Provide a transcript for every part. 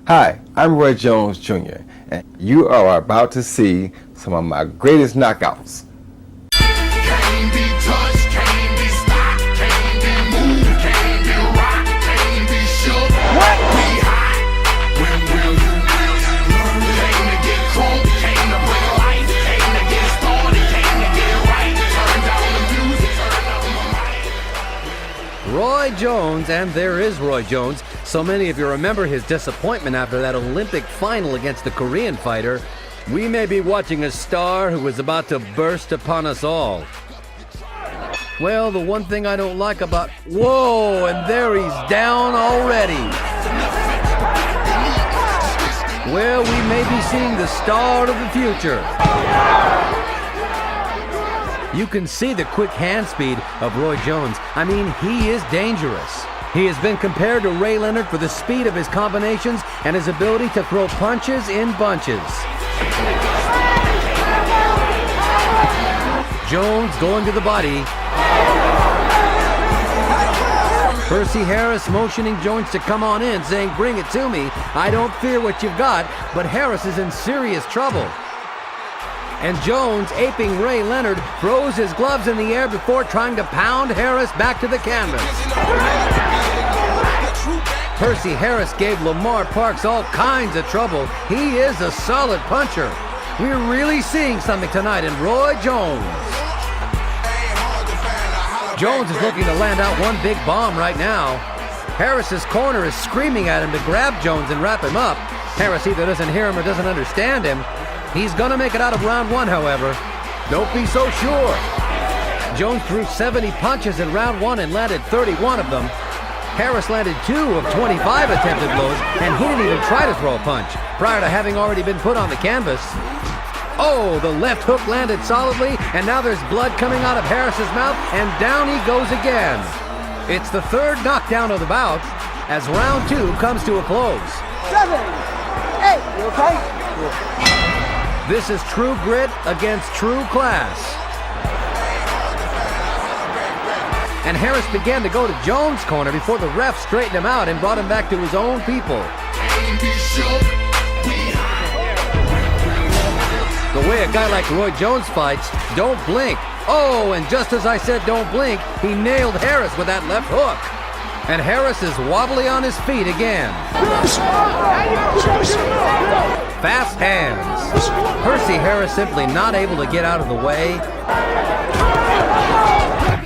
Hi, I'm Roy Jones Jr., and you are about to see some of my greatest knockouts. Can't be touched, can't be stopped, can't be moved, can't be rocked, can't be shook. What? We hot. When will you learn? Came to get crunk, came to bring life, came to get started, came to get right. Turn down the music, turn up the mic. Roy Jones, and there is Roy Jones. So many of you remember his disappointment after that Olympic final against the Korean fighter. We may be watching a star who is about to burst upon us all. Well, the one thing I don't like about... Whoa, and there he's down already. Well, we may be seeing the star of the future. You can see the quick hand speed of Roy Jones. I mean, he is dangerous. He has been compared to Ray Leonard for the speed of his combinations and his ability to throw punches in bunches. Jones going to the body. Percy Harris motioning Jones to come on in, saying, "Bring it to me. I don't fear what you've got," but Harris is in serious trouble. And Jones, aping Ray Leonard, throws his gloves in the air before trying to pound Harris back to the canvas. Percy Harris gave Lamar Parks all kinds of trouble. He is a solid puncher. We're really seeing something tonight in Roy Jones. Jones is looking to land out one big bomb right now. Harris's corner is screaming at him to grab Jones and wrap him up. Harris either doesn't hear him or doesn't understand him. He's gonna make it out of round one, however. Don't be so sure. Jones threw 70 punches in round one and landed 31 of them. Harris landed 2 of 25 attempted blows, and he didn't even try to throw a punch prior to having already been put on the canvas. Oh, the left hook landed solidly, and now there's blood coming out of Harris's mouth, and down he goes again. It's the third knockdown of the bout as round 2 comes to a close. 7, 8, you okay? This is true grit against true class. And Harris began to go to Jones' corner before the ref straightened him out and brought him back to his own people. Can't be shook. We hot. The way a guy like Roy Jones fights, don't blink. Oh, and just as I said don't blink, he nailed Harris with that left hook. And Harris is wobbly on his feet again. Fast hands. Percy Harris simply not able to get out of the way.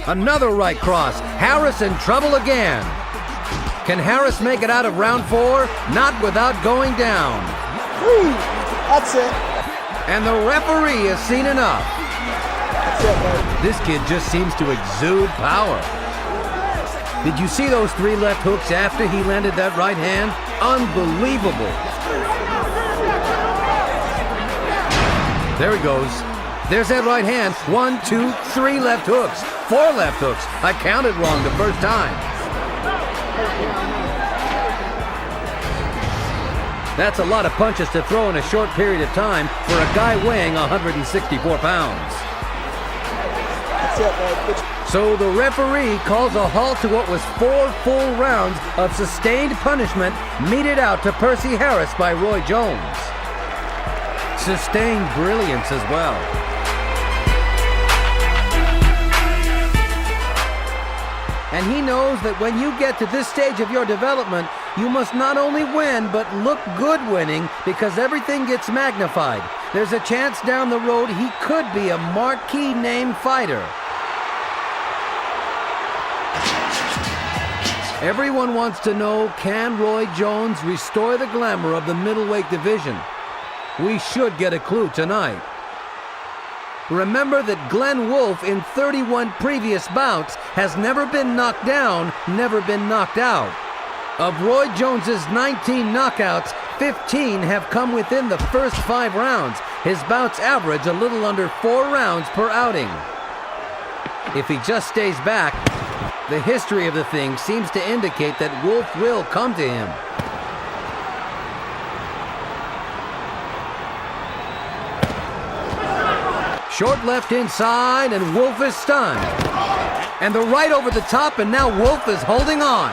Another right cross. Harris in trouble again. Can Harris make it out of round 4? Not without going down. That's it. And the referee has seen enough. That's it, man. This kid just seems to exude power. Did you see those 3 left hooks after he landed that right hand? Unbelievable. There he goes. There's that right hand. 1, 2, 3 left hooks. 4 left hooks. I counted wrong the first time. That's a lot of punches to throw in a short period of time for a guy weighing 164 pounds. That's it, man. So the referee calls a halt to what was 4 full rounds of sustained punishment meted out to Percy Harris by Roy Jones. Sustained brilliance as well. And he knows that when you get to this stage of your development, you must not only win, but look good winning, because everything gets magnified. There's a chance down the road he could be a marquee name fighter. Everyone wants to know, can Roy Jones restore the glamour of the middleweight division? We should get a clue tonight. Remember that Glenn Wolfe in 31 previous bouts has never been knocked down, never been knocked out. Of Roy Jones's 19 knockouts, 15 have come within the first 5 rounds. His bouts average a little under 4 rounds per outing. If he just stays back, the history of the thing seems to indicate that Wolfe will come to him. Short left inside, and Wolfe is stunned. And the right over the top, and now Wolfe is holding on.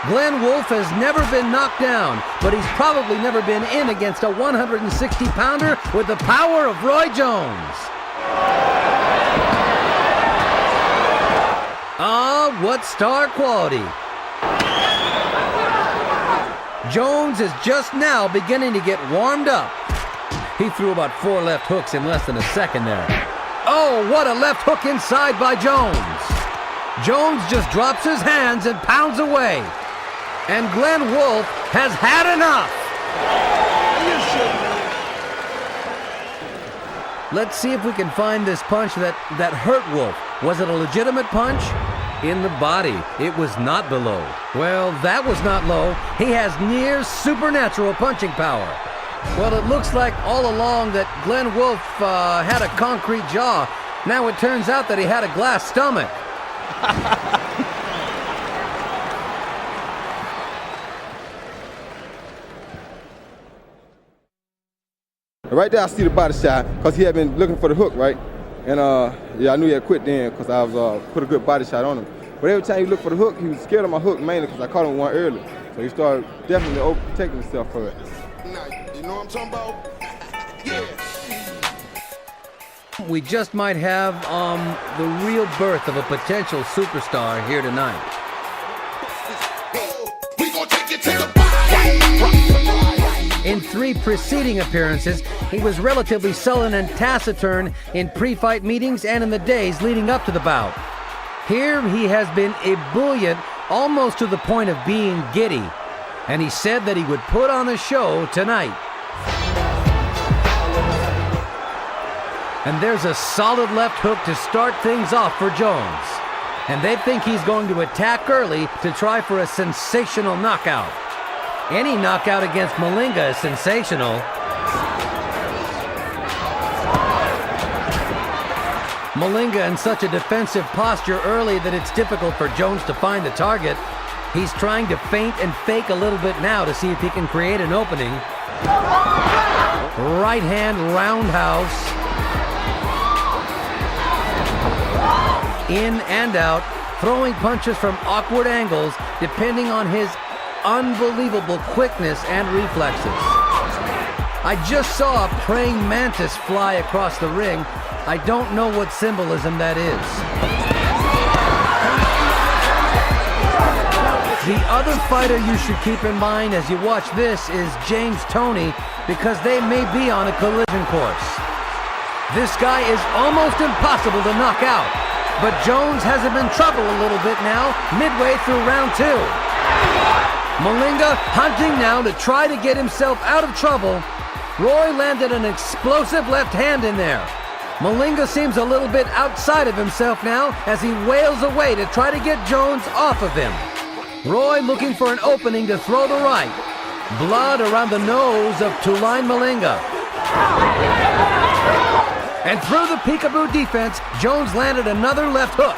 Glenn Wolfe has never been knocked down, but he's probably never been in against a 160-pounder with the power of Roy Jones. Ah, what star quality. Jones is just now beginning to get warmed up. He threw about 4 left hooks in less than a second there. Oh, what a left hook inside by Jones. Jones just drops his hands and pounds away. And Glenn Wolfe has had enough. Let's see if we can find this punch that hurt Wolfe. Was it a legitimate punch? In the body. It was not below. Well, that was not low. He has near supernatural punching power. Well, it looks like all along that Glenn Wolfe had a concrete jaw. Now it turns out that he had a glass stomach. Right there, I see the body shot because he had been looking for the hook, right? And yeah, I knew he had quit then because I was put a good body shot on him. But every time he looked for the hook, he was scared of my hook mainly because I caught him one early. So he started definitely overprotecting himself for it. You know what I'm talking about? Yeah. We just might have the real birth of a potential superstar here tonight. We gon' take it to the body. In 3 preceding appearances, he was relatively sullen and taciturn in pre-fight meetings and in the days leading up to the bout. Here he has been ebullient almost to the point of being giddy, and he said that he would put on a show tonight. And there's a solid left hook to start things off for Jones. And they think he's going to attack early to try for a sensational knockout. Any knockout against Malinga is sensational. Malinga in such a defensive posture early that it's difficult for Jones to find the target. He's trying to feint and fake a little bit now to see if he can create an opening. Right hand roundhouse. In and out, throwing punches from awkward angles depending on his unbelievable quickness and reflexes. I just saw a praying mantis fly across the ring. I don't know what symbolism that is. The other fighter you should keep in mind as you watch this is James Toney, because they may be on a collision course. This guy is almost impossible to knock out, but Jones has him in trouble a little bit now, midway through round 2. Malinga hunting now to try to get himself out of trouble. Roy landed an explosive left hand in there. Malinga seems a little bit outside of himself now as he wails away to try to get Jones off of him. Roy looking for an opening to throw the right. Blood around the nose of Tuline Malinga. And through the peekaboo defense, Jones landed another left hook.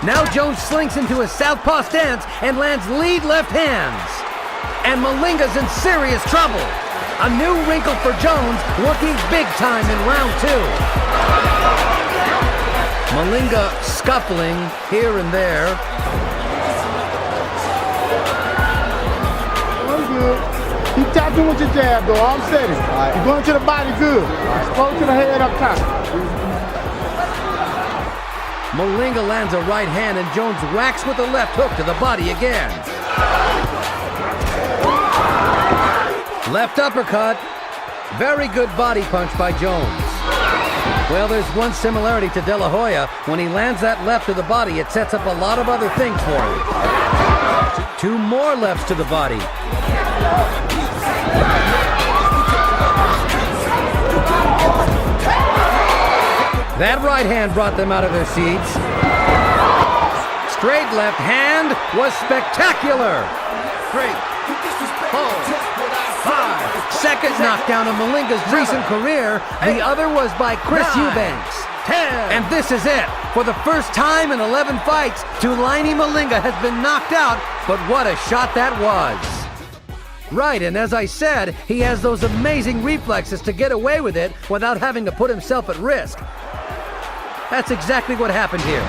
Now Jones slinks into a southpaw stance and lands lead left hands. And Malinga's in serious trouble. A new wrinkle for Jones, working big time in round 2. Malinga scuffling here and there. I'm good. Keep tapping with your jab, though. I'm steady. You're going to the body good. Explode to the head up top. Malinga lands a right hand and Jones whacks with a left hook to the body again. Left uppercut. Very good body punch by Jones. Well, there's one similarity to De La Hoya. When he lands that left to the body, it sets up a lot of other things for him. 2 more lefts to the body. That right hand brought them out of their seats. Straight left hand was spectacular. 3, 4, 5. Second knockdown of Malinga's recent career. The other was by Chris Eubanks. 10. And this is it. For the first time in 11 fights, Tuline Malinga has been knocked out, but what a shot that was. Right, and as I said, he has those amazing reflexes to get away with it without having to put himself at risk. That's exactly what happened here.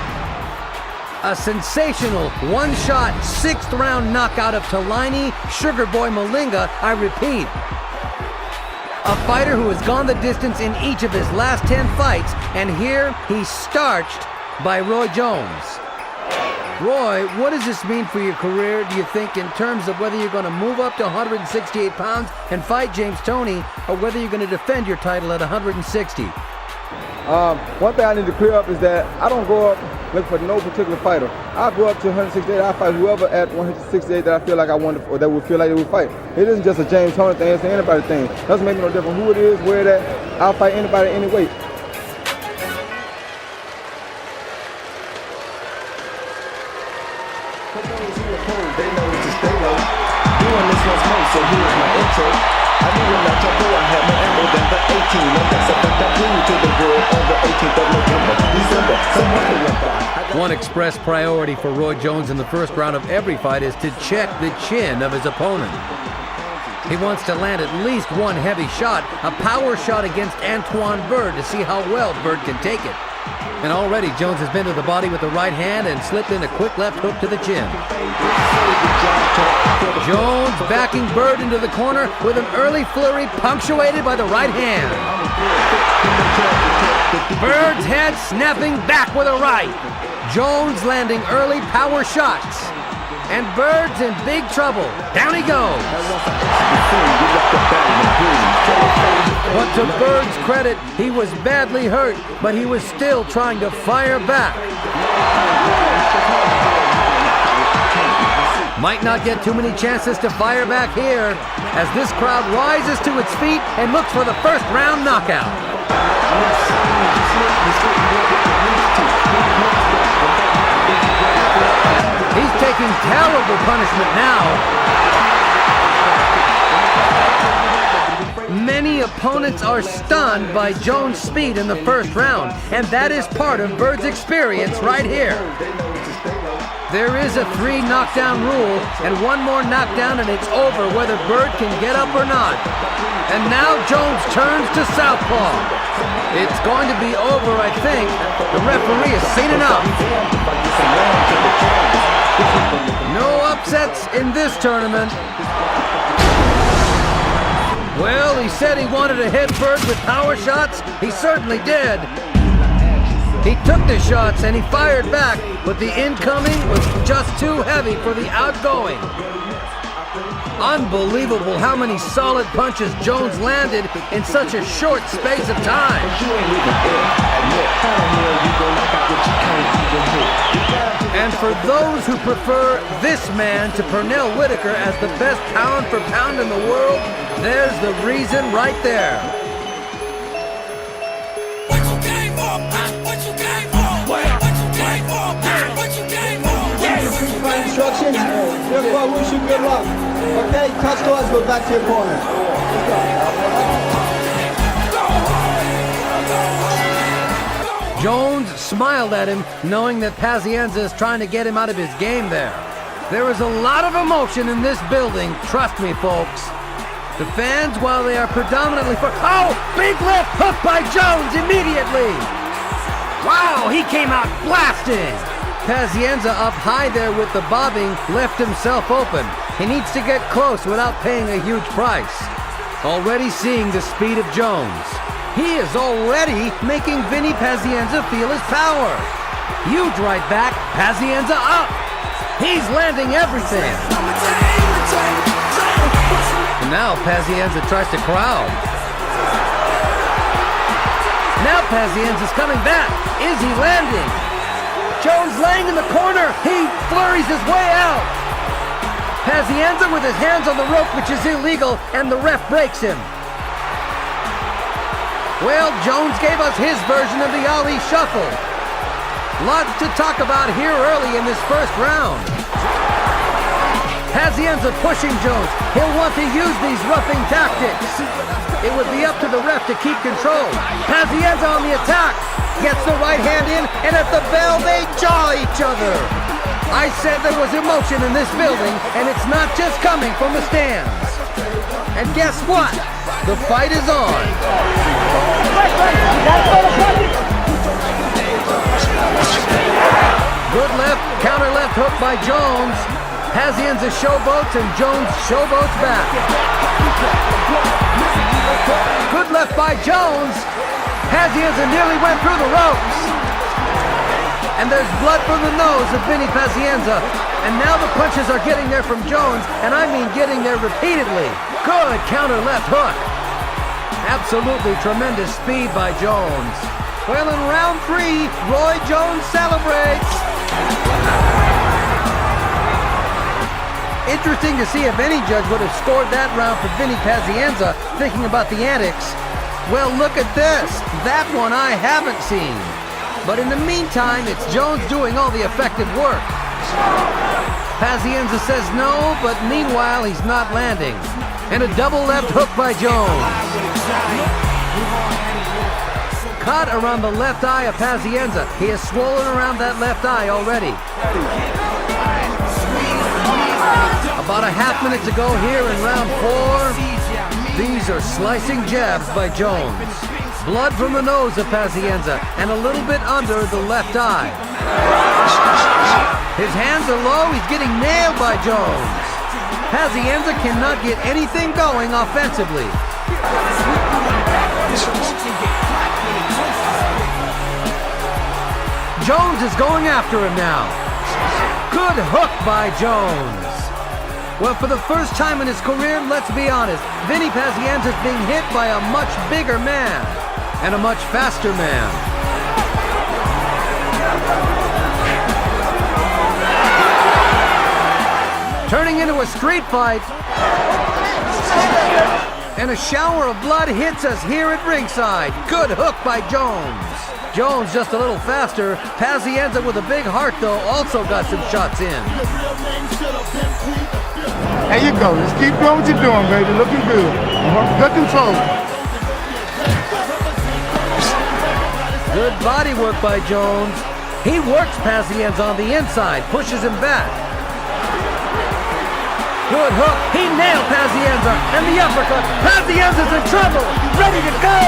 A sensational one-shot, sixth-round knockout of Talani Sugar Boy Malinga, I repeat. A fighter who has gone the distance in each of his last 10 fights, and here he's starched by Roy Jones. Roy, what does this mean for your career, do you think, in terms of whether you're going to move up to 168 pounds and fight James Toney, or whether you're going to defend your title at 160? One thing I need to clear up is that I don't go up looking for no particular fighter. I go up to 168, I fight whoever at 168 that I feel like I want to, or that would feel like they would fight. It isn't just a James Toney thing, it's an anybody thing. Doesn't make me no difference who it is, where it at. I'll fight anybody any weight. For those who oppose, they know to stay low. Doing this once more, so here's my intro. I knew when I jumped I had more ammo than the 18. And that's a fact I blew to the world on the 18th of November, December. Someone to run by. One express priority for Roy Jones in the first round of every fight is to check the chin of his opponent. He wants to land at least one heavy shot, a power shot against Antoine Bird, to see how well Bird can take it. And already Jones has been to the body with the right hand and slipped in a quick left hook to the chin. Jones backing Bird into the corner with an early flurry punctuated by the right hand. Bird's head snapping back with a right. Jones landing early power shots. And Bird's in big trouble. Down he goes. But to Bird's credit, he was badly hurt, but he was still trying to fire back. Might not get too many chances to fire back here, as this crowd rises to its feet and looks for the first round knockout. He's taking terrible punishment now. Many opponents are stunned by Jones' speed in the first round, and that is part of Bird's experience right here. There is a 3 knockdown rule, and one more knockdown and it's over whether Bird can get up or not. And now Jones turns to southpaw. It's going to be over, I think. The referee has seen enough. No upsets in this tournament. Well, he said he wanted to hit Bird with power shots. He certainly did. He took the shots and he fired back, but the incoming was just too heavy for the outgoing. Unbelievable how many solid punches Jones landed in such a short space of time. And for those who prefer this man to Pernell Whitaker as the best pound for pound in the world, there's the reason right there. Instructions. Therefore, wish you good luck. Okay, touch doors, go back to your corner. Jones smiled at him, knowing that Pazienza is trying to get him out of his game there. There is a lot of emotion in this building, trust me, folks. The fans, while they are predominantly for... Oh! Big left hook by Jones immediately! Wow, he came out blasting! Pazienza up high there with the bobbing left himself open. He needs to get close without paying a huge price. Already seeing the speed of Jones. He is already making Vinny Pazienza feel his power. Huge right back, Pazienza up. He's landing everything. And now Pazienza tries to crowd. Now Pazienza's coming back. Is he landing? Jones laying in the corner. He flurries his way out. Pazienza with his hands on the rope, which is illegal, and the ref breaks him. Well, Jones gave us his version of the Ali Shuffle. Lots to talk about here early in this first round. Pazienza pushing Jones. He'll want to use these roughing tactics. It would be up to the ref to keep control. Pazienza on the attack. Gets the right hand in, and at the bell, they jaw each other. I said there was emotion in this building, and it's not just coming from the stands. And guess what? The fight is on. Good left, counter left hook by Jones. Pazienza showboats and Jones showboats back. Good left by Jones. Pazienza nearly went through the ropes. And there's blood from the nose of Vinny Pazienza. And now the punches are getting there from Jones, and I mean getting there repeatedly. Good counter left hook. Absolutely tremendous speed by Jones. Well, in round 3, Roy Jones celebrates. Interesting to see if any judge would have scored that round for Vinny Pazienza, thinking about the antics. Well, look at this. That one I haven't seen. But in the meantime, it's Jones doing all the effective work. Pazienza says no, but meanwhile, he's not landing. And a double left hook by Jones. Cut around the left eye of Pazienza. He is swollen around that left eye already. About a half minute to go here in round 4. These are slicing jabs by Jones. Blood from the nose of Pazienza and a little bit under the left eye. His hands are low. He's getting nailed by Jones. Pazienza cannot get anything going offensively. Jones is going after him now. Good hook by Jones. Well, for the first time in his career, let's be honest, Vinny Pazienza is being hit by a much bigger man and a much faster man. Turning into a street fight. And a shower of blood hits us here at ringside. Good hook by Jones. Jones just a little faster. Pazienza with a big heart, though, also got some shots in. There you go. Just keep doing what you're doing, baby. Looking good. Good control. Good body work by Jones. He works Pazienza on the inside, pushes him back. Good hook. He nailed Pazienza. And the uppercut. Pazienza's in trouble. Ready to go.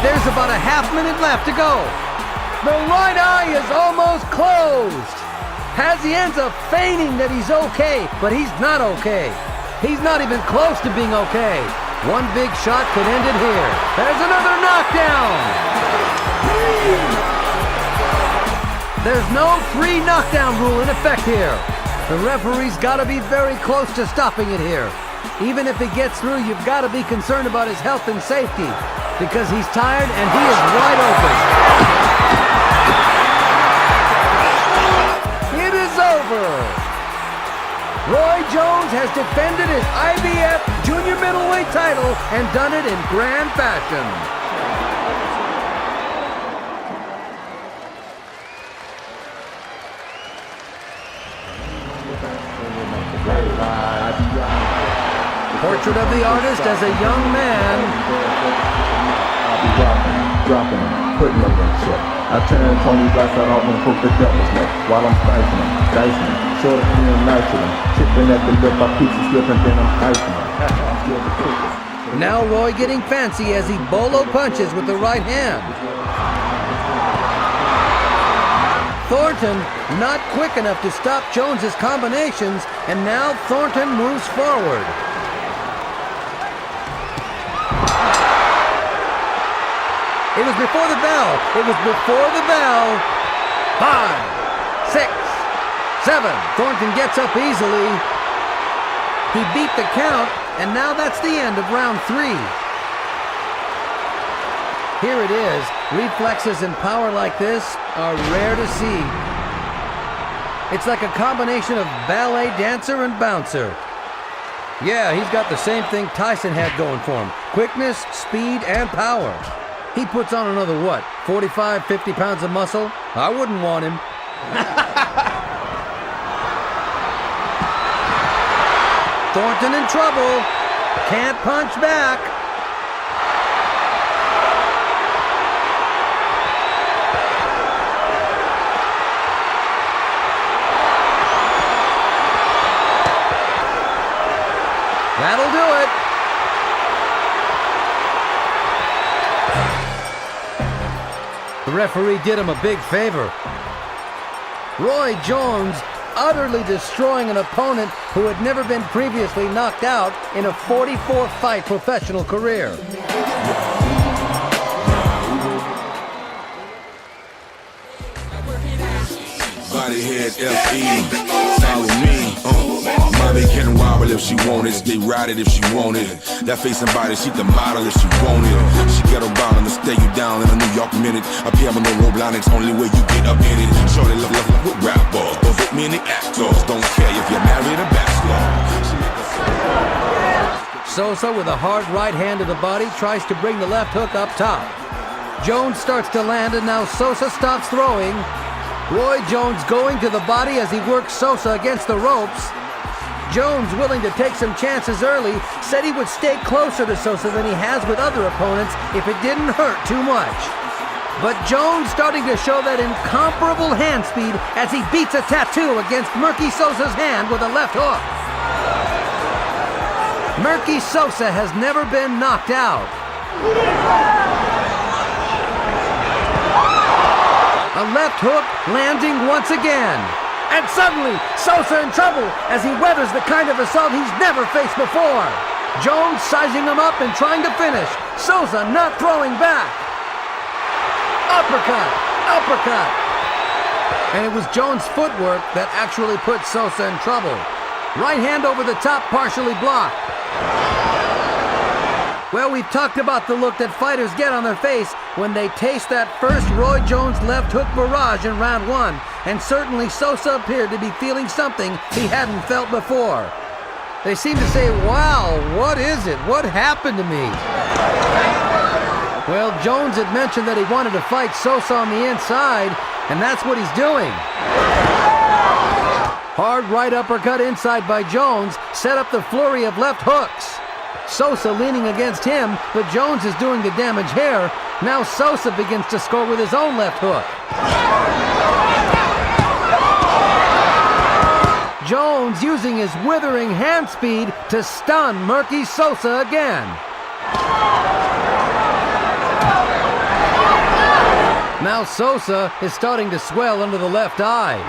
There's about a half minute left to go. The right eye is almost closed. Pazienza feigning that he's okay, but he's not okay. He's not even close to being okay. One big shot could end it here. There's another knockdown. There's no 3 knockdown rule in effect here. The referee's got to be very close to stopping it here. Even if he gets through, you've got to be concerned about his health and safety because he's tired and he is wide open. It is over. Roy Jones has defended his IBF junior middleweight title and done it in grand fashion. Portrait of the artist as a young man. I'll be dropping him, putting him in check. I turn Tony Blackstock off and hook the devil's neck while I'm slicing him, dicing him, short of me and knifing him, chipping at the lip, I keep you slipping, then I'm icing him. I'm still the quickest. Now Roy getting fancy as he bolo punches with the right hand. Thornton not quick enough to stop Jones's combinations, and now Thornton moves forward. It was before the bell. It was before the bell. 5, 6, 7. Thornton gets up easily. He beat the count, and now that's the end of round 3. Here it is. Reflexes and power like this are rare to see. It's like a combination of ballet dancer and bouncer. Yeah, he's got the same thing Tyson had going for him. Quickness, speed, and power. He puts on another, what, 45, 50 pounds of muscle? I wouldn't want him. Thornton in trouble. Can't punch back. The referee did him a big favor. Roy Jones utterly destroying an opponent who had never been previously knocked out in a 44-fight professional career. Bodyhead F.E. Follow me. Mommy can wobble if she want it. They ride it if she want it. That face and body, she can model if she want it. She get around and stay you down in a New York minute. Up here on the Roblonics, only way you get up in it. Shorty love with rappers. Those with many actors. Don't care if you're married or bachelor. Sosa with a hard right hand to the body tries to bring the left hook up top. Jones starts to land and now Sosa stops throwing. Roy Jones going to the body as he works Sosa against the ropes. Jones, willing to take some chances early, said he would stay closer to Sosa than he has with other opponents if it didn't hurt too much. But Jones starting to show that incomparable hand speed as he beats a tattoo against Murky Sosa's hand with a left hook. Murky Sosa has never been knocked out. A left hook landing once again. And suddenly, Sosa in trouble as he weathers the kind of assault he's never faced before. Jones sizing him up and trying to finish. Sosa not throwing back. Uppercut, uppercut. And it was Jones' footwork that actually put Sosa in trouble. Right hand over the top, partially blocked. Well, we've talked about the look that fighters get on their face when they taste that first Roy Jones left hook barrage in round one. And certainly Sosa appeared to be feeling something he hadn't felt before. They seem to say, wow, what is it? What happened to me? Well, Jones had mentioned that he wanted to fight Sosa on the inside, and that's what he's doing. Hard right uppercut inside by Jones set up the flurry of left hooks. Sosa leaning against him, but Jones is doing the damage here. Now Sosa begins to score with his own left hook. Jones using his withering hand speed to stun Murky Sosa again. Now Sosa is starting to swell under the left eye.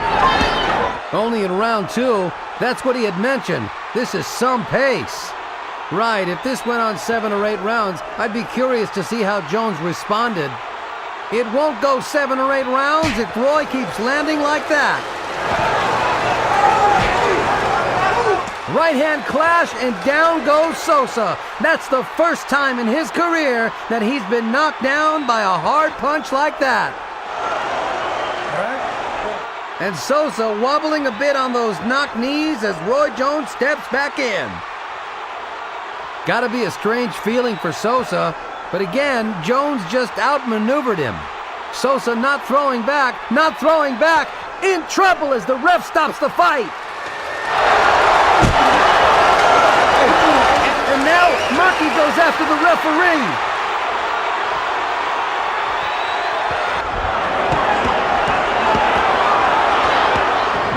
Only in round two, that's what he had mentioned. This is some pace. Right, if this went on 7 or 8 rounds, I'd be curious to see how Jones responded. It won't go 7 or 8 rounds if Roy keeps landing like that. Right hand clash and down goes Sosa. That's the first time in his career that he's been knocked down by a hard punch like that. And Sosa wobbling a bit on those knock knees as Roy Jones steps back in. Gotta be a strange feeling for Sosa, but again, Jones just outmaneuvered him. Sosa not throwing back, in trouble as the ref stops the fight. And now Murky goes after the referee.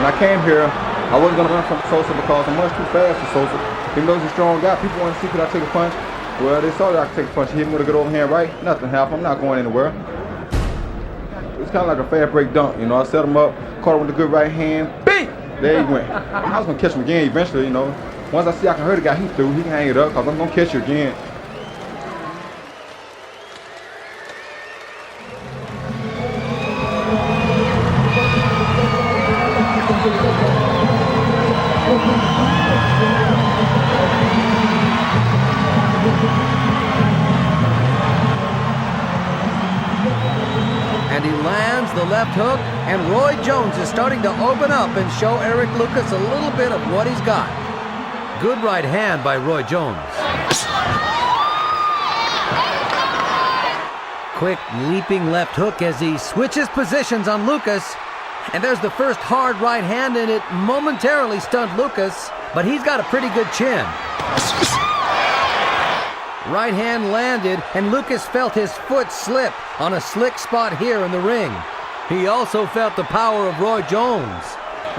When I came here, I wasn't going to run from Sosa because I'm much too fast for Sosa. Even though he's a strong guy, people want to see could I take a punch. Well, they saw that I could take a punch. He hit me with a good overhand right. Nothing happened. I'm not going anywhere. It's kind of like a fast break dunk, you know. I set him up, caught him with a good right hand. Bing! There he went. I was going to catch him again eventually, you know. Once I see I can hurt a guy, he through. He can hang it up because I'm going to catch you again. And he lands the left hook, and Roy Jones is starting to open up and show Eric Lucas a little bit of what he's got. Good right hand by Roy Jones. Quick leaping left hook as he switches positions on Lucas. And there's the first hard right hand, and it momentarily stunned Lucas, but he's got a pretty good chin. Right hand landed, and Lucas felt his foot slip on a slick spot here in the ring. He also felt the power of Roy Jones.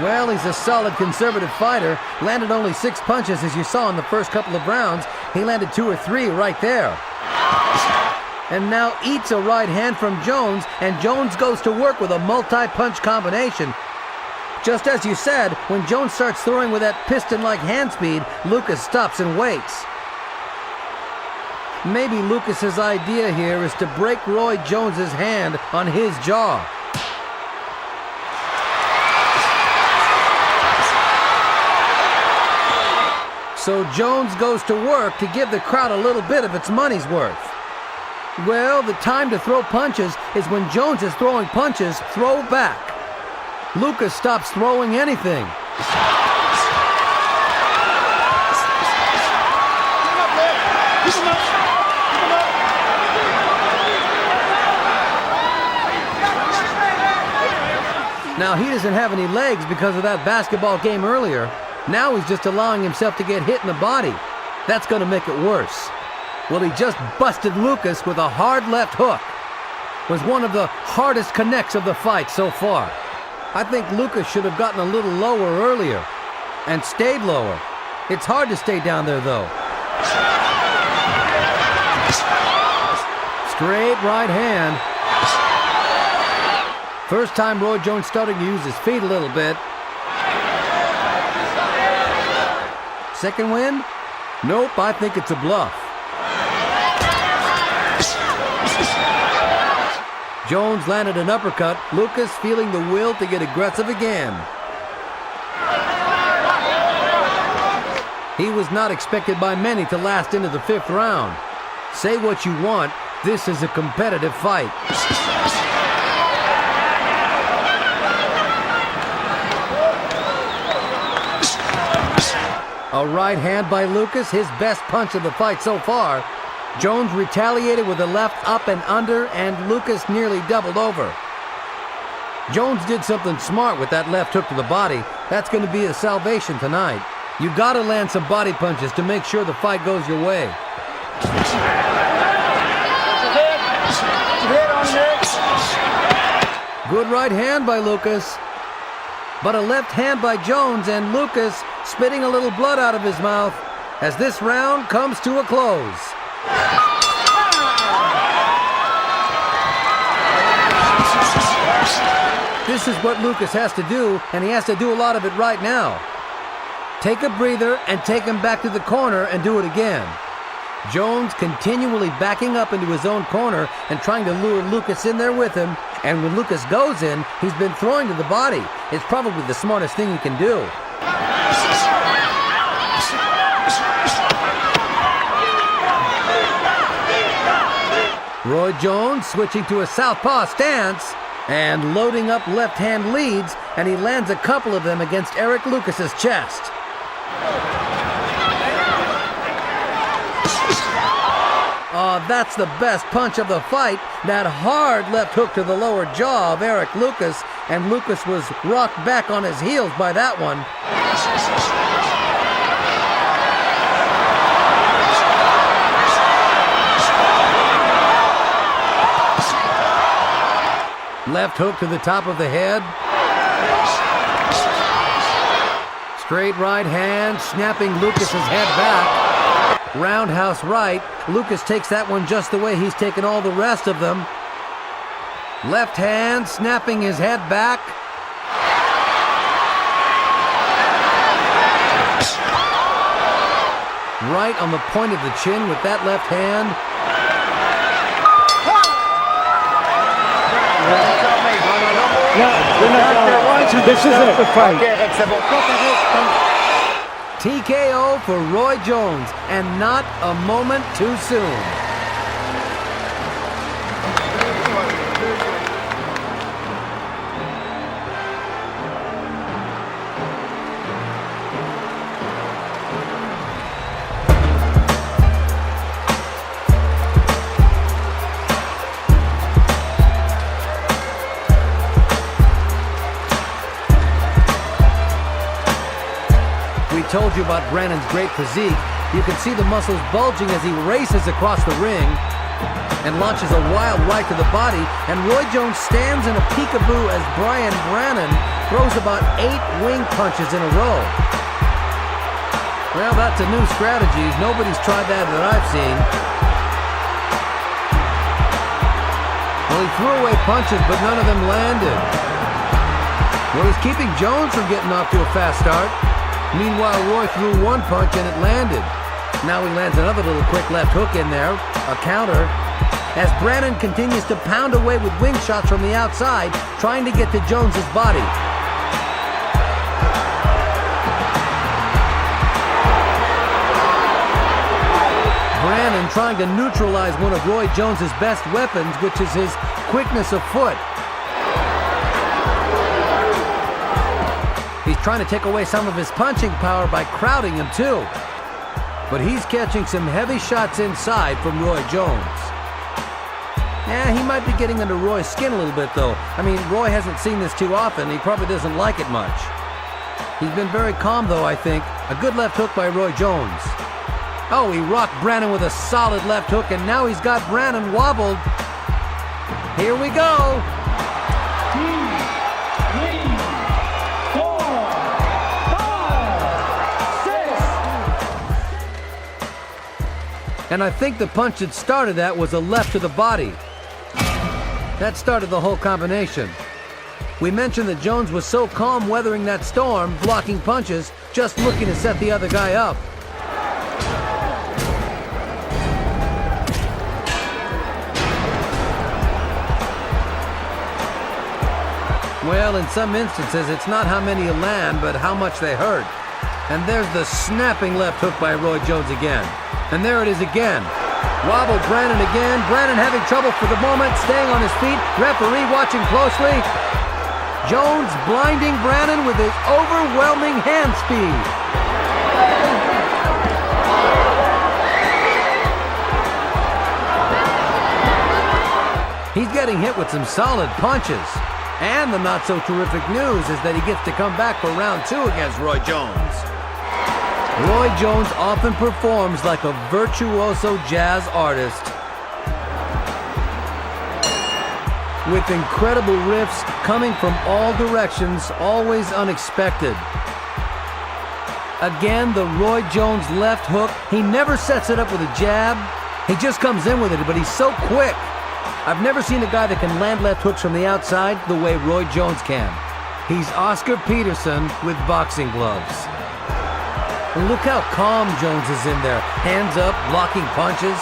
Well, he's a solid conservative fighter. Landed only 6 punches, as you saw in the first couple of rounds. He landed 2 or 3 right there. and now eats a right hand from Jones, and Jones goes to work with a multi-punch combination. Just as you said, when Jones starts throwing with that piston-like hand speed, Lucas stops and waits. Maybe Lucas's idea here is to break Roy Jones's hand on his jaw. So Jones goes to work to give the crowd a little bit of its money's worth. Well, the time to throw punches is when Jones is throwing punches, throw back. Lucas stops throwing anything. Now, he doesn't have any legs because of that basketball game earlier. Now he's just allowing himself to get hit in the body. That's going to make it worse. Well, he just busted Lucas with a hard left hook. Was one of the hardest connects of the fight so far. I think Lucas should have gotten a little lower earlier and stayed lower. It's hard to stay down there, though. Straight right hand. First time Roy Jones starting to use his feet a little bit. Second wind? Nope, I think it's a bluff. Jones landed an uppercut. Lucas feeling the will to get aggressive again. He was not expected by many to last into the 5th round. Say what you want, this is a competitive fight. A right hand by Lucas, his best punch of the fight so far. Jones retaliated with a left up and under, and Lucas nearly doubled over. Jones did something smart with that left hook to the body. That's going to be a salvation tonight. You got to land some body punches to make sure the fight goes your way. Good right hand by Lucas. But a left hand by Jones, and Lucas spitting a little blood out of his mouth as this round comes to a close. This is what Lucas has to do, and he has to do a lot of it right now. Take a breather and take him back to the corner and do it again. Jones continually backing up into his own corner and trying to lure Lucas in there with him. And when Lucas goes in, he's been throwing to the body. It's probably the smartest thing he can do. Roy Jones switching to a southpaw stance and loading up left-hand leads, and he lands a couple of them against Eric Lucas's chest. That's the best punch of the fight. That hard left hook to the lower jaw of Eric Lucas, and Lucas was rocked back on his heels by that one. Left hook to the top of the head. Straight right hand, snapping Lucas's head back. Roundhouse right. Lucas takes that one just the way he's taken all the rest of them. Left hand, snapping his head back. Right on the point of the chin with that left hand. This is it, the fight. TKO for Roy Jones, and not a moment too soon. Told you about Brannon's great physique. You can see the muscles bulging as he races across the ring and launches a wild right to the body, and Roy Jones stands in a peekaboo as Brian Brannon throws about 8 wing punches in a row. Well, that's a new strategy. Nobody's tried that I've seen. Well, he threw away punches, but none of them landed. Well, he's keeping Jones from getting off to a fast start. Meanwhile, Roy threw one punch and it landed. Now he lands another little quick left hook in there, a counter, as Brannon continues to pound away with wing shots from the outside, trying to get to Jones's body. Brannon trying to neutralize one of Roy Jones's best weapons, which is his quickness of foot. He's trying to take away some of his punching power by crowding him too. But he's catching some heavy shots inside from Roy Jones. Yeah, he might be getting under Roy's skin a little bit though. I mean, Roy hasn't seen this too often. He probably doesn't like it much. He's been very calm though, I think. A good left hook by Roy Jones. Oh, he rocked Brannon with a solid left hook, and now he's got Brannon wobbled. Here we go. 2, 3, 4, 5, 6. And I think the punch that started that was a left to the body. That started the whole combination. We mentioned that Jones was so calm weathering that storm, blocking punches, just looking to set the other guy up. Well, in some instances, it's not how many you land, but how much they hurt. And there's the snapping left hook by Roy Jones again. And there it is again. Wobble Brannon again. Brannon having trouble for the moment, staying on his feet. Referee watching closely. Jones blinding Brannon with his overwhelming hand speed. He's getting hit with some solid punches. And the not-so-terrific news is that he gets to come back for round 2 against Roy Jones. Roy Jones often performs like a virtuoso jazz artist, with incredible riffs coming from all directions, always unexpected. Again, the Roy Jones left hook. He never sets it up with a jab. He just comes in with it, but he's so quick. I've never seen a guy that can land left hooks from the outside the way Roy Jones can. He's Oscar Peterson with boxing gloves. And look how calm Jones is in there. Hands up, blocking punches.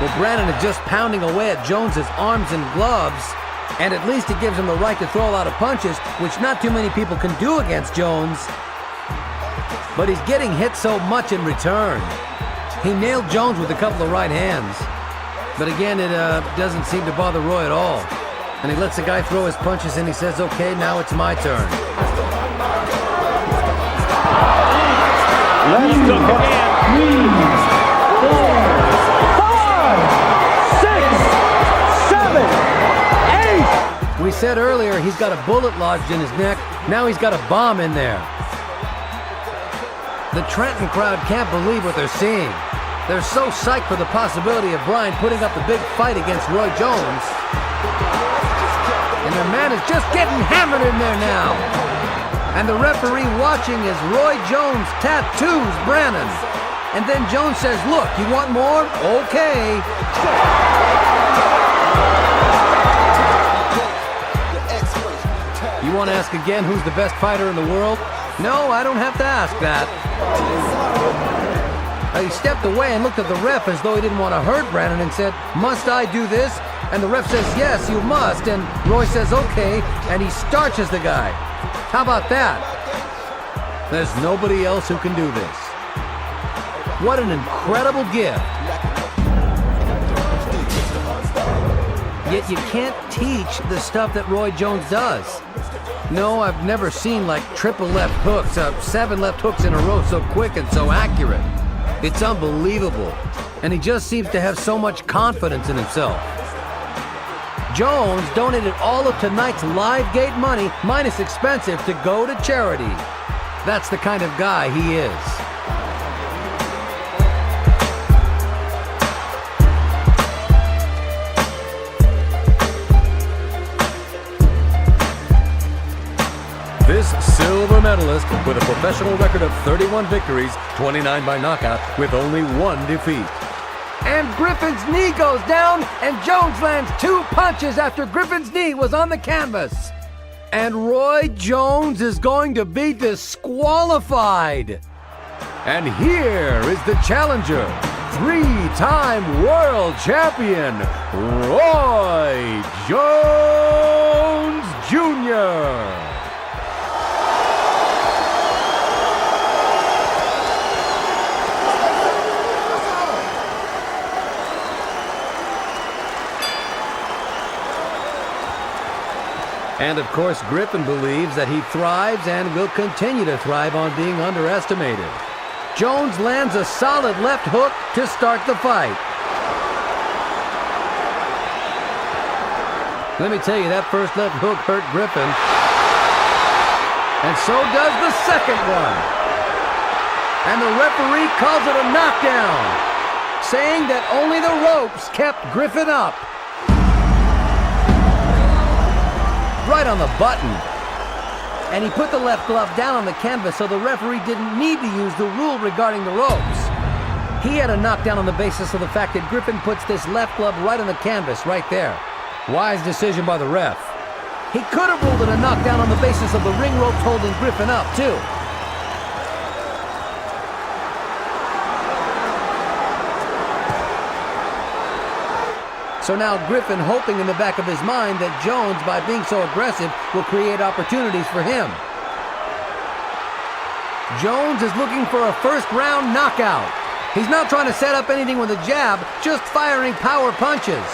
Well, Brannon is just pounding away at Jones's arms and gloves, and at least it gives him the right to throw a lot of punches, which not too many people can do against Jones. But he's getting hit so much in return. He nailed Jones with a couple of right hands. But again, it doesn't seem to bother Roy at all. And he lets the guy throw his punches and he says, okay, now it's my turn. Let's go again. 3, 4, 5, 6, 7, 8. We said earlier he's got a bullet lodged in his neck. Now he's got a bomb in there. The Trenton crowd can't believe what they're seeing. They're so psyched for the possibility of Bryan putting up the big fight against Roy Jones. And the man is just getting hammered in there now. And the referee watching as Roy Jones tattoos Brannon. And then Jones says, look, you want more? Okay. You want to ask again who's the best fighter in the world? No, I don't have to ask that. He stepped away and looked at the ref as though he didn't want to hurt Brannon and said, must I do this? And the ref says, yes, you must. And Roy says, okay, and he starches the guy. How about that? There's nobody else who can do this. What an incredible gift. Yet you can't teach the stuff that Roy Jones does. No, I've never seen like triple left hooks, 7 left hooks in a row so quick and so accurate. It's unbelievable, and he just seems to have so much confidence in himself. Jones donated all of tonight's live gate money, minus expensive, to go to charity. That's the kind of guy he is. This silver medalist with a professional record of 31 victories, 29 by knockout, with only 1 defeat. And Griffin's knee goes down, and Jones lands 2 punches after Griffin's knee was on the canvas. And Roy Jones is going to be disqualified. And here is the challenger, 3-time world champion, Roy Jones Jr. And of course, Griffin believes that he thrives and will continue to thrive on being underestimated. Jones lands a solid left hook to start the fight. Let me tell you, that first left hook hurt Griffin. And so does the second one. And the referee calls it a knockdown, saying that only the ropes kept Griffin up. Right on the button. And he put the left glove down on the canvas so the referee didn't need to use the rule regarding the ropes. He had a knockdown on the basis of the fact that Griffin puts this left glove right on the canvas, right there. Wise decision by the ref. He could have ruled it a knockdown on the basis of the ring ropes holding Griffin up, too. So now Griffin hoping in the back of his mind that Jones, by being so aggressive, will create opportunities for him. Jones is looking for a first-round knockout. He's not trying to set up anything with a jab, just firing power punches.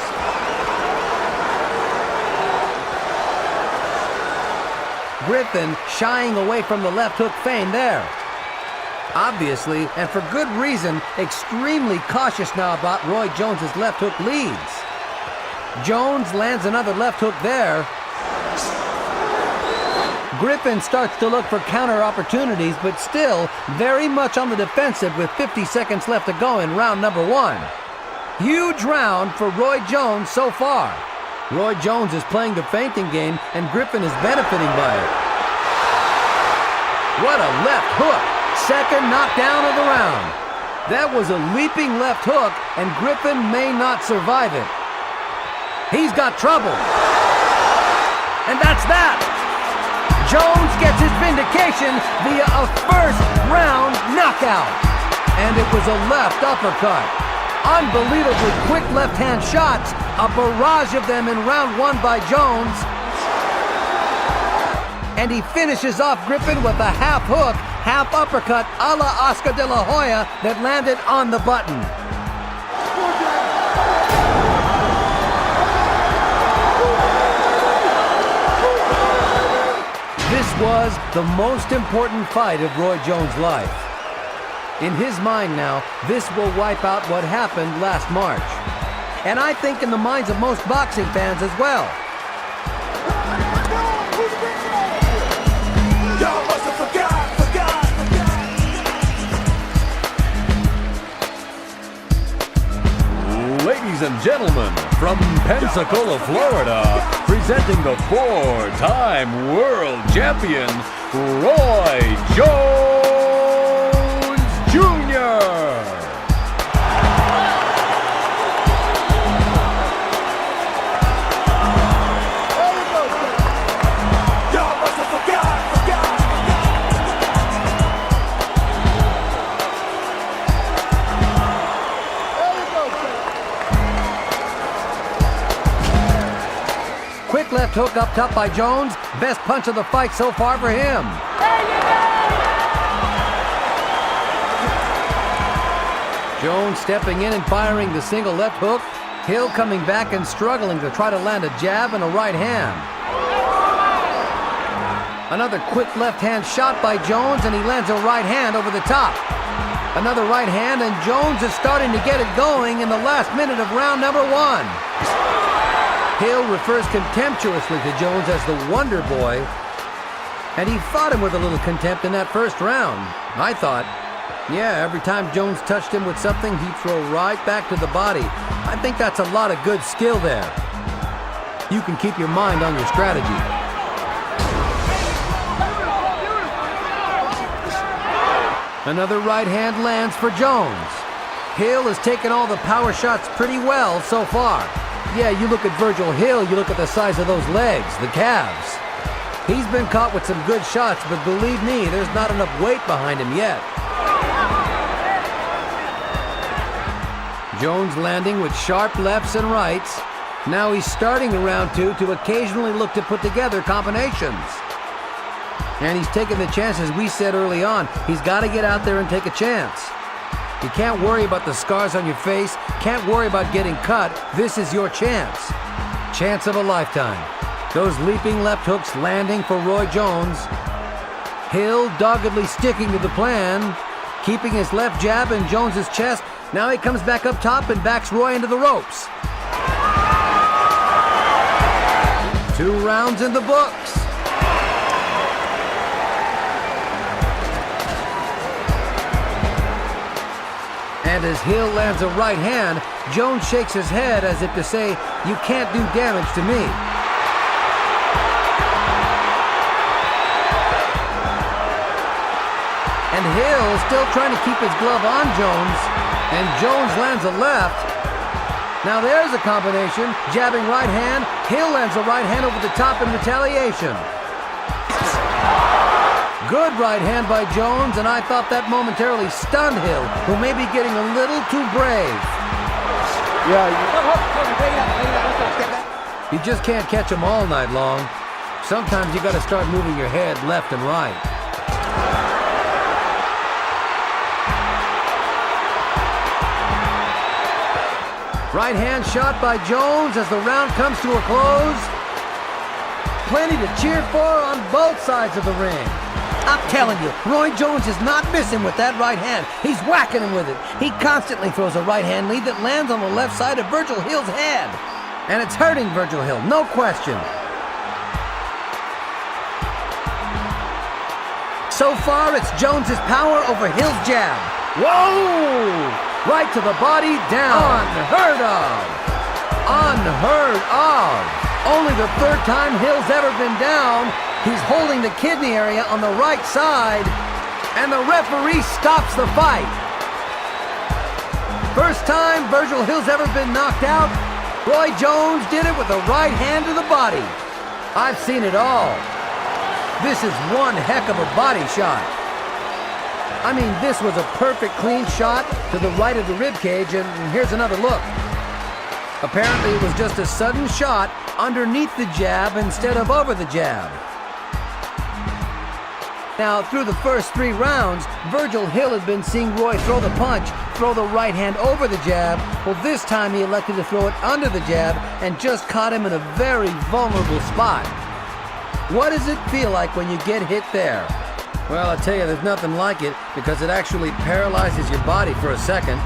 Griffin shying away from the left hook feint there. Obviously, and for good reason, extremely cautious now about Roy Jones's left hook leads. Jones lands another left hook there. Griffin starts to look for counter opportunities, but still very much on the defensive with 50 seconds left to go in round number 1. Huge round for Roy Jones so far. Roy Jones is playing the feinting game, and Griffin is benefiting by it. What a left hook! Second knockdown of the round. That was a leaping left hook, and Griffin may not survive it. He's got trouble. And that's that. Jones gets his vindication via a first-round knockout. And it was a left uppercut. Unbelievably quick left-hand shots. A barrage of them in round 1 by Jones. And he finishes off Griffin with a half hook, half uppercut a la Oscar De La Hoya that landed on the button. This was the most important fight of Roy Jones' life. In his mind now, this will wipe out what happened last March. And I think in the minds of most boxing fans as well. Y'all must have forgot. Ladies and gentlemen, from Pensacola, Florida, presenting the 4-time world champion, Roy Jones Jr. Y'all must have forgot. Quick left hook up top by Jones. Best punch of the fight so far for him. Jones stepping in and firing the single left hook. Hill coming back and struggling to try to land a jab and a right hand. Another quick left hand shot by Jones, and he lands a right hand over the top. Another right hand, and Jones is starting to get it going in the last minute of round number 1. Hill refers contemptuously to Jones as the Wonder Boy, and he fought him with a little contempt in that first round. I thought, yeah, every time Jones touched him with something, he'd throw right back to the body. I think that's a lot of good skill there. You can keep your mind on your strategy. Another right hand lands for Jones. Hill has taken all the power shots pretty well so far. Yeah, you look at Virgil Hill, you look at the size of those legs, the calves. He's been caught with some good shots, but believe me, there's not enough weight behind him yet. Jones landing with sharp lefts and rights. Now he's starting in round 2 to occasionally look to put together combinations. And he's taking the chances we said early on. He's got to get out there and take a chance. You can't worry about the scars on your face, can't worry about getting cut. This is your chance. Chance of a lifetime. Those leaping left hooks landing for Roy Jones. Hill doggedly sticking to the plan, keeping his left jab in Jones's chest. Now he comes back up top and backs Roy into the ropes. 2 rounds in the books. And as Hill lands a right hand, Jones shakes his head as if to say, "You can't do damage to me." And Hill is still trying to keep his glove on Jones, and Jones lands a left. Now there's a combination, jabbing right hand, Hill lands a right hand over the top in retaliation. Good right hand by Jones, and I thought that momentarily stunned Hill, who may be getting a little too brave. You just can't catch them all night long. Sometimes you got to start moving your head left and right. Right hand shot by Jones as the round comes to a close. Plenty to cheer for on both sides of the ring. I'm telling you, Roy Jones is not missing with that right hand. He's whacking him with it. He constantly throws a right hand lead that lands on the left side of Virgil Hill's head. And it's hurting Virgil Hill, no question. So far, it's Jones's power over Hill's jab. Whoa! Right to the body, down. Unheard of. Unheard of. Only the 3rd time Hill's ever been down. He's holding the kidney area on the right side, and the referee stops the fight. First time Virgil Hill's ever been knocked out, Roy Jones did it with a right hand to the body. I've seen it all. This is one heck of a body shot. I mean, this was a perfect clean shot to the right of the rib cage, and here's another look. Apparently it was just a sudden shot underneath the jab instead of over the jab. Now, through the first 3 rounds, Virgil Hill had been seeing Roy throw the punch, throw the right hand over the jab. Well, this time he elected to throw it under the jab and just caught him in a very vulnerable spot. What does it feel like when you get hit there? Well, I tell you, there's nothing like it because it actually paralyzes your body for a second.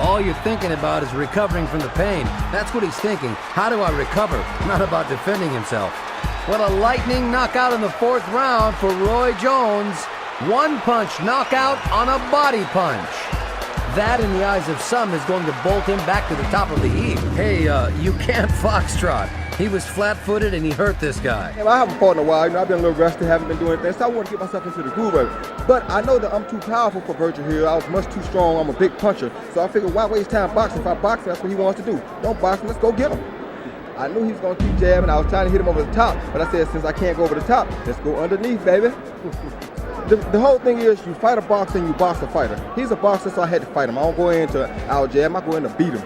All you're thinking about is recovering from the pain. That's what he's thinking. How do I recover? Not about defending himself. What a lightning knockout in the 4th round for Roy Jones. 1-punch knockout on a body punch. That, in the eyes of some, is going to bolt him back to the top of the heap. Hey, you can't foxtrot. He was flat-footed and he hurt this guy. I haven't fought in a while. I've been a little rusty, haven't been doing anything, so I want to get myself into the groove of it. But I know that I'm too powerful for Virgil Hill. I was much too strong. I'm a big puncher. So I figured, why waste time boxing? If I box, that's what he wants to do. Don't box him, let's go get him. I knew he was going to keep jabbing. I was trying to hit him over the top, but I said, since I can't go over the top, let's go underneath, baby. The whole thing is, you fight a boxer and you box a fighter. He's a boxer, so I had to fight him. I don't go into our jab, I go in to beat him.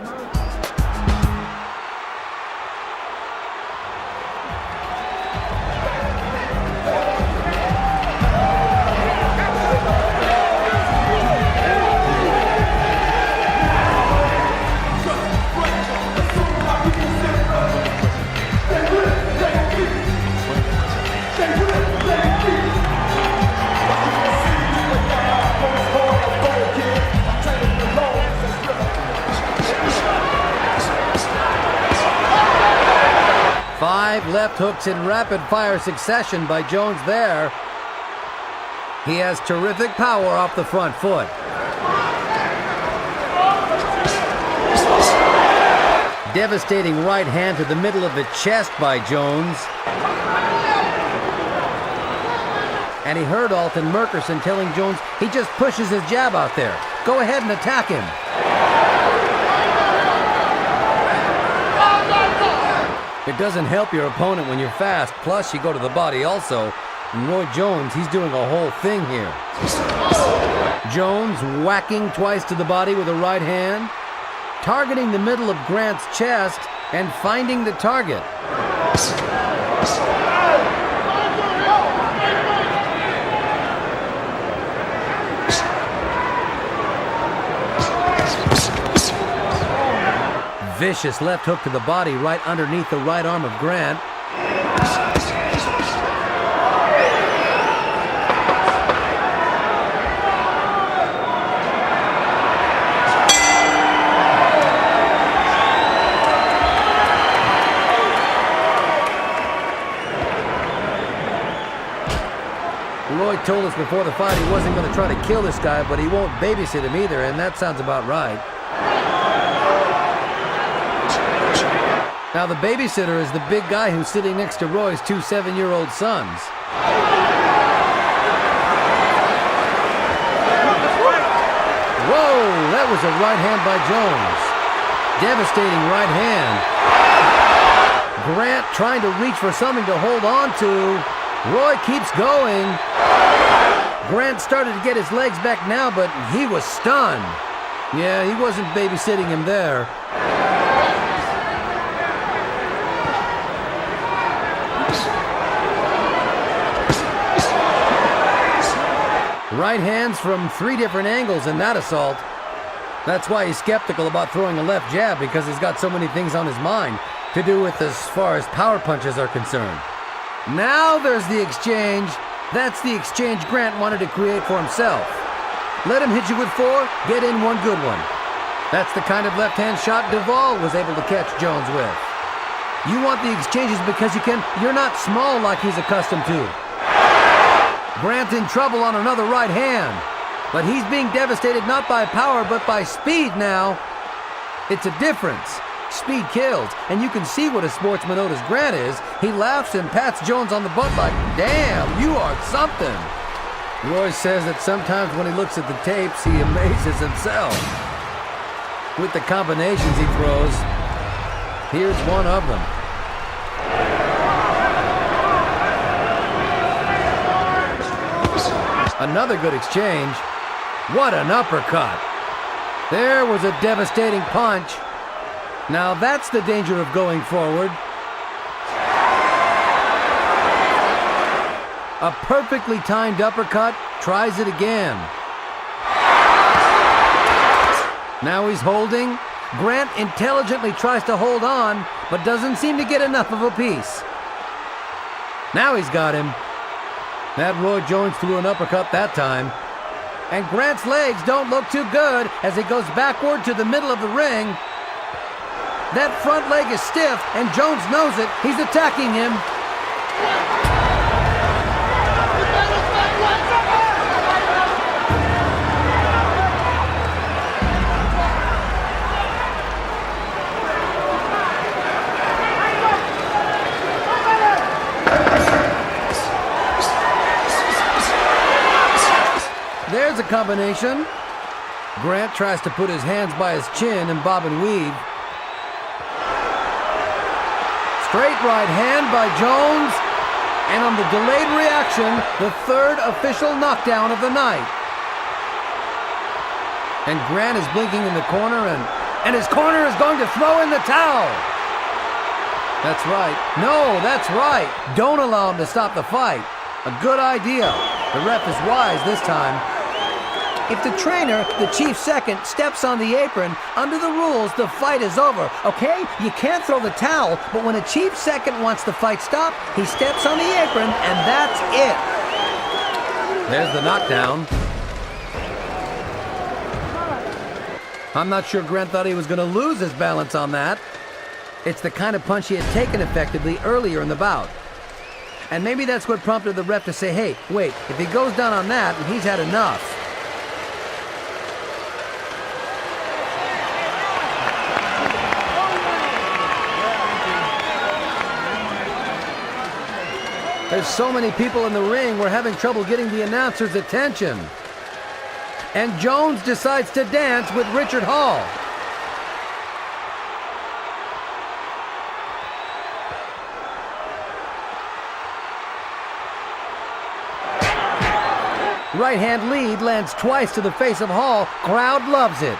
Left hooks in rapid-fire succession by Jones there. He has terrific power off the front foot. Devastating right hand to the middle of the chest by Jones. And he heard Alton Merkerson telling Jones he just pushes his jab out there. Go ahead and attack him. It doesn't help your opponent when you're fast, plus you go to the body also. And Roy Jones, he's doing a whole thing here. Jones whacking twice to the body with a right hand, targeting the middle of Grant's chest and finding the target. Vicious left hook to the body right underneath the right arm of Grant. Roy told us before the fight he wasn't going to try to kill this guy, but he won't babysit him either, and that sounds about right. Now the babysitter is the big guy who's sitting next to Roy's two 7-year-old sons. Whoa, that was a right hand by Jones. Devastating right hand. Grant trying to reach for something to hold on to. Roy keeps going. Grant started to get his legs back now, but he was stunned. Yeah, he wasn't babysitting him there. Right hands from 3 different angles in that assault. That's why he's skeptical about throwing a left jab, because he's got so many things on his mind to do with as far as power punches are concerned. Now there's the exchange. That's the exchange Grant wanted to create for himself. Let him hit you with 4, get in one good one. That's the kind of left-hand shot Duvall was able to catch Jones with. You want the exchanges because you're not small like he's accustomed to. Grant in trouble on another right hand. But he's being devastated not by power, but by speed now. It's a difference. Speed kills, and you can see what a sportsman Otis Grant is. He laughs and pats Jones on the butt like, damn, you are something. Roy says that sometimes when he looks at the tapes, he amazes himself. With the combinations he throws, here's one of them. Another good exchange. What an uppercut. There was a devastating punch. Now that's the danger of going forward. A perfectly timed uppercut, tries it again. Now he's holding. Grant intelligently tries to hold on, but doesn't seem to get enough of a piece. Now he's got him. That Roy Jones threw an uppercut that time. And Grant's legs don't look too good as he goes backward to the middle of the ring. That front leg is stiff, and Jones knows it. He's attacking him. There's a combination. Grant tries to put his hands by his chin and bob and weave. Straight right hand by Jones. And on the delayed reaction, the 3rd official knockdown of the night. And Grant is blinking in the corner, and his corner is going to throw in the towel. That's right. No, that's right. Don't allow him to stop the fight. A good idea. The ref is wise this time. If the trainer, the chief second, steps on the apron, under the rules, the fight is over, okay? You can't throw the towel, but when a chief second wants the fight stopped, he steps on the apron, and that's it. There's the knockdown. I'm not sure Grant thought he was going to lose his balance on that. It's the kind of punch he had taken effectively earlier in the bout. And maybe that's what prompted the ref to say, hey, wait, if he goes down on that, he's had enough. There's so many people in the ring, we're having trouble getting the announcer's attention. And Jones decides to dance with Richard Hall. Right hand lead lands twice to the face of Hall. Crowd loves it.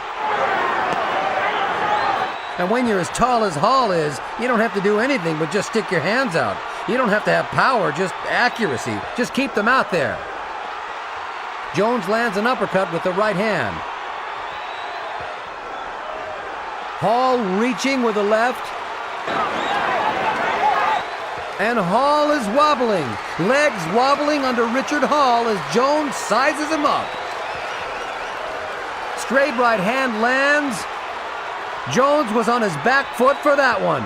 And when you're as tall as Hall is, you don't have to do anything but just stick your hands out. You don't have to have power, just accuracy. Just keep them out there. Jones lands an uppercut with the right hand. Hall reaching with the left. And Hall is wobbling. Legs wobbling under Richard Hall as Jones sizes him up. Straight right hand lands. Jones was on his back foot for that one.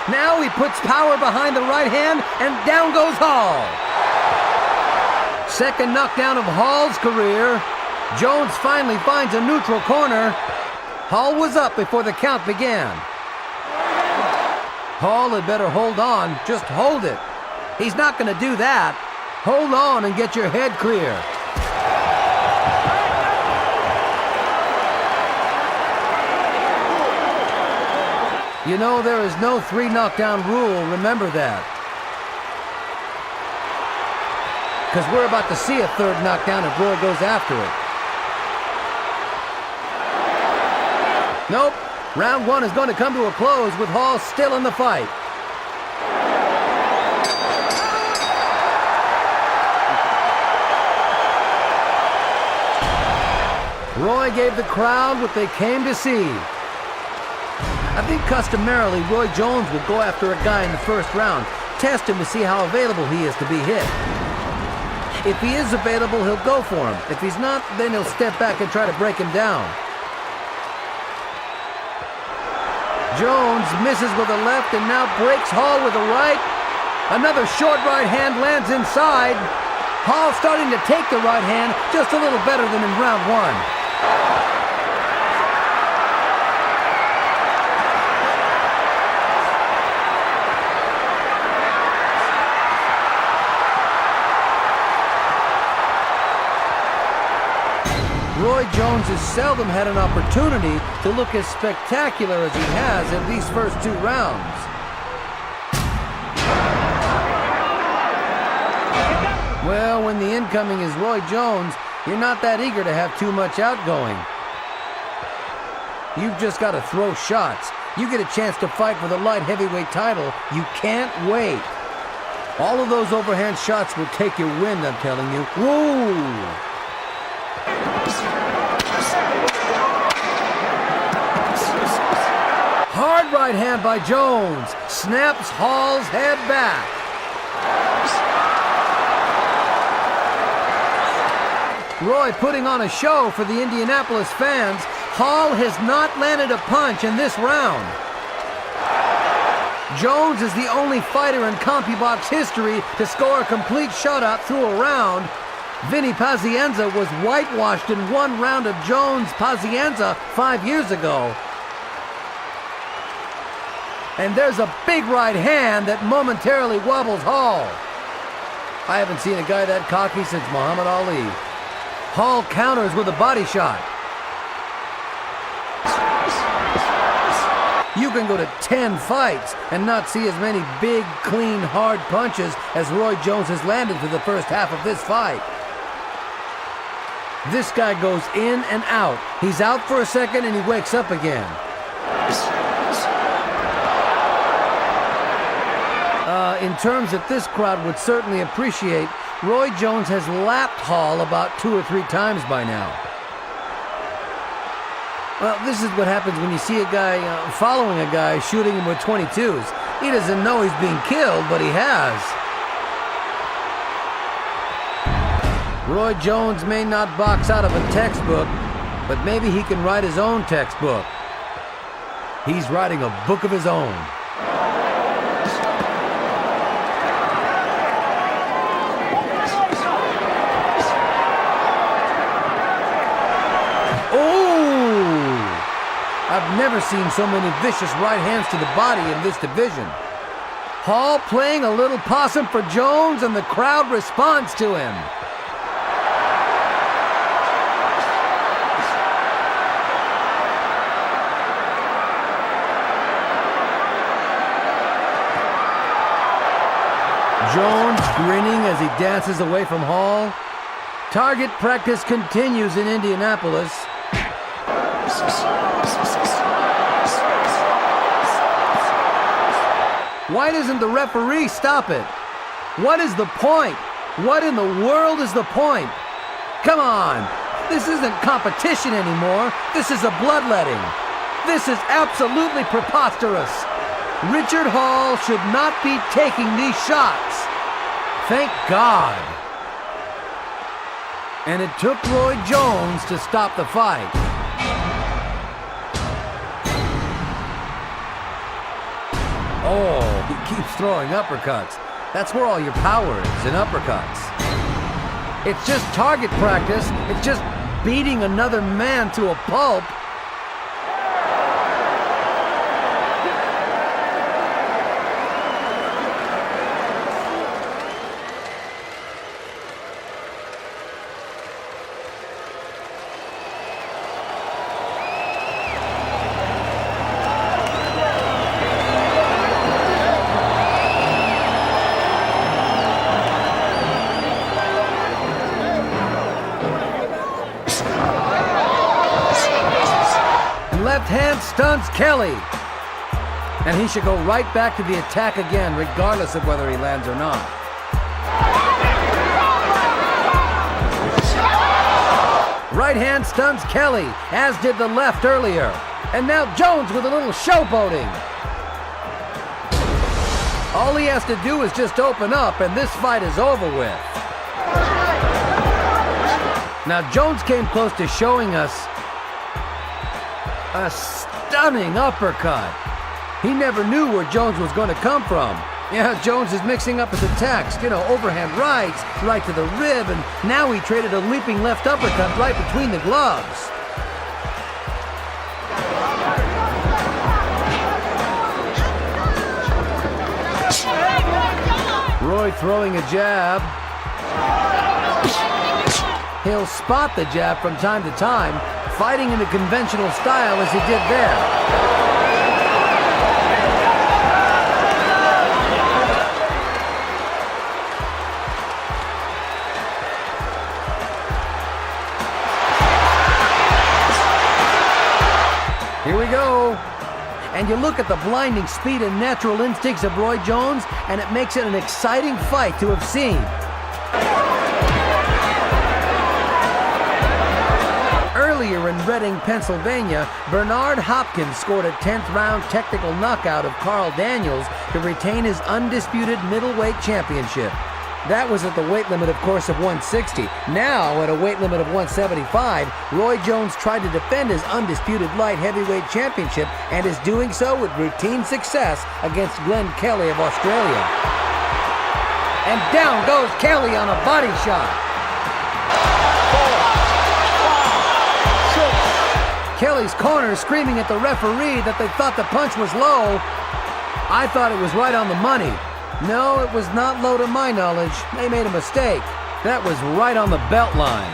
Now he puts power behind the right hand, and down goes Hall. Second knockdown of Hall's career. Jones finally finds a neutral corner. Hall was up before the count began. Hall had better hold on, just hold it. He's not going to do that. Hold on and get your head clear. You know, there is no 3 knockdown rule, remember that. Because we're about to see a third knockdown if Roy goes after it. Nope. Round 1 is going to come to a close with Hall still in the fight. Roy gave the crowd what they came to see. I think customarily Roy Jones would go after a guy in the first round, test him to see how available he is to be hit. If he is available, he'll go for him. If he's not, then he'll step back and try to break him down. Jones misses with a left and now breaks Hall with a right. Another short right hand lands inside. Hall starting to take the right hand just a little better than in round 1. Roy Jones has seldom had an opportunity to look as spectacular as he has in these first 2 rounds. Well, when the incoming is Roy Jones, you're not that eager to have too much outgoing. You've just got to throw shots. You get a chance to fight for the light heavyweight title. You can't wait. All of those overhand shots will take your wind, I'm telling you. Woo! Hard right hand by Jones. Snaps Hall's head back. Roy putting on a show for the Indianapolis fans. Hall has not landed a punch in this round. Jones is the only fighter in CompuBox history to score a complete shutout through a round. Vinny Pazienza was whitewashed in 1 round of Jones Pazienza 5 years ago. And there's a big right hand that momentarily wobbles Hall. I haven't seen a guy that cocky since Muhammad Ali. Hall counters with a body shot. You can go to 10 fights and not see as many big, clean, hard punches as Roy Jones has landed for the first half of this fight. This guy goes in and out. He's out for a second and he wakes up again. In terms that this crowd would certainly appreciate, Roy Jones has lapped Hall about 2 or 3 times by now. Well, this is what happens when you see a guy following a guy shooting him with 22s. He doesn't know he's being killed, but he has. Roy Jones may not box out of a textbook, but maybe he can write his own textbook. He's writing a book of his own. I've never seen so many vicious right hands to the body in this division. Hall playing a little possum for Jones, and the crowd responds to him. Jones grinning as he dances away from Hall. Target practice continues in Indianapolis. Why doesn't the referee stop it? What is the point? What in the world is the point? Come on! This isn't competition anymore. This is a bloodletting. This is absolutely preposterous. Richard Hall should not be taking these shots. Thank God. And it took Roy Jones to stop the fight. Oh, he keeps throwing uppercuts. That's where all your power is, in uppercuts. It's just target practice. It's just beating another man to a pulp. Left hand stuns Kelly. And he should go right back to the attack again, regardless of whether he lands or not. Right hand stuns Kelly, as did the left earlier. And now Jones with a little showboating. All he has to do is just open up, and this fight is over with. Now Jones came close to showing us a stunning uppercut. He never knew where Jones was going to come from. Yeah, Jones is mixing up his attacks. You know, overhand rights, right to the rib, and now he traded a leaping left uppercut right between the gloves. Roy throwing a jab. He'll spot the jab from time to time, fighting in the conventional style as he did there. Here we go. And you look at the blinding speed and natural instincts of Roy Jones, and it makes it an exciting fight to have seen. Earlier in Reading, Pennsylvania, Bernard Hopkins scored a 10th round technical knockout of Carl Daniels to retain his undisputed middleweight championship. That was at the weight limit, of course, of 160. Now, at a weight limit of 175, Roy Jones tried to defend his undisputed light heavyweight championship and is doing so with routine success against Glenn Kelly of Australia. And down goes Kelly on a body shot. Kelly's corner screaming at the referee that they thought the punch was low. I thought it was right on the money. No, it was not low to my knowledge. They made a mistake. That was right on the belt line.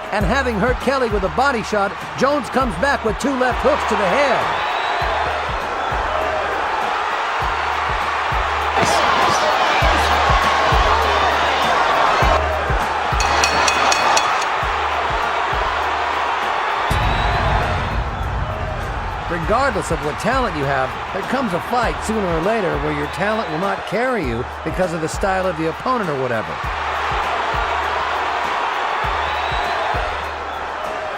And having hurt Kelly with a body shot, Jones comes back with 2 left hooks to the head. Regardless of what talent you have, there comes a fight sooner or later where your talent will not carry you because of the style of the opponent or whatever.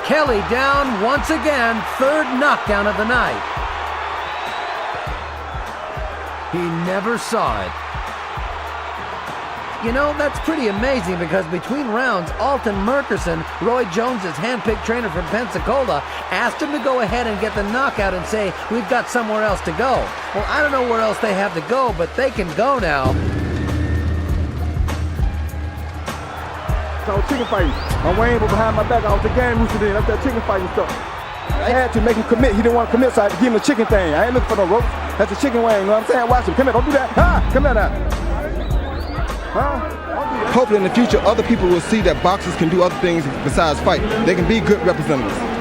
Kelly down once again, 3rd knockdown of the night. He never saw it. You know, that's pretty amazing because between rounds, Alton Merkerson, Roy Jones' handpicked trainer from Pensacola, asked him to go ahead and get the knockout and say, we've got somewhere else to go. Well, I don't know where else they have to go, but they can go now. I was chicken fighting. My Wayne was behind my back. I was the game rooster then. That's that chicken fighting stuff. I had to make him commit. He didn't want to commit, so I had to give him a chicken thing. I ain't looking for no ropes. That's a chicken Wayne. You know what I'm saying? Watch him. Come here. Don't do that. Ah, come here now. Hopefully in the future, other people will see that boxers can do other things besides fight. They can be good representatives.